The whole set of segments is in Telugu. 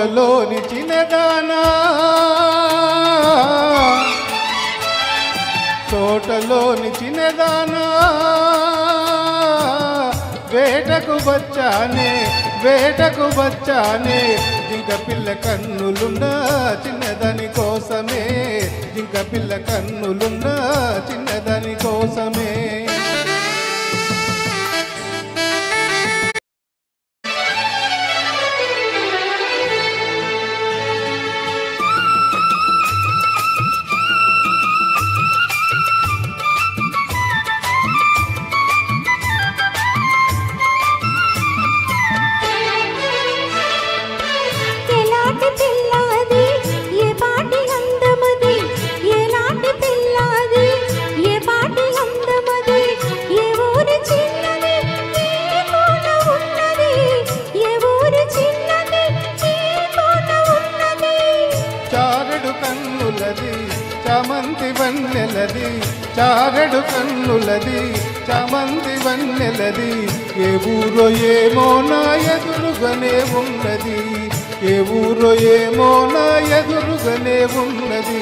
తోటలోని చిన్నదానా తోటలోని చిన్నదానా వేటకు వచ్చానే జింక పిల్ల కన్నులున్నా చిన్నదాని కోసమే జింక పిల్ల కన్నులున్నా చిన్నదాని కోసమే చామంతి వన్నెలది చారెడు కన్నులది చామంతి వన్నెలది ఏ ఊరో ఏమో నా ఎదురుగానే ఉన్నది ఏ ఊరో ఏమో నా ఎదురుగానే ఉన్నది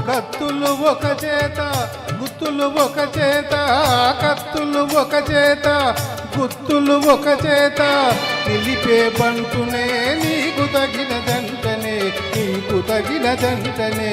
కత్తులు ఒక చేత గుత్తులు ఒక చేత కత్తులు ఒక చేత గుత్తులు ఒక చేత నిలిపే బంటునే నీకు తగిన జంటనే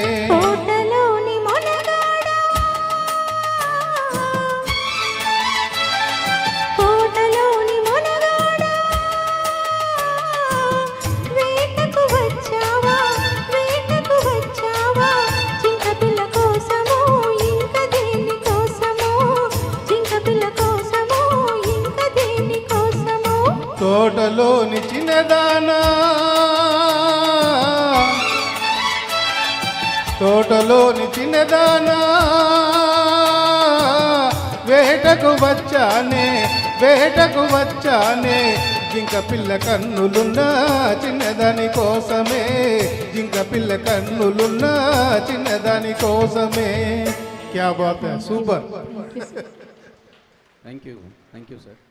తోటలోని చిన్నదానా తోటలోని చిన్నదానా వేటకు వచ్చానే జింక పిల్ల కన్నులున్నా చిన్నదాని కోసమే జింక పిల్ల కన్నులున్నా చిన్నదాని కోసమే క్యా బాత్ హై సూపర్ థ్యాంక్ యూ సార్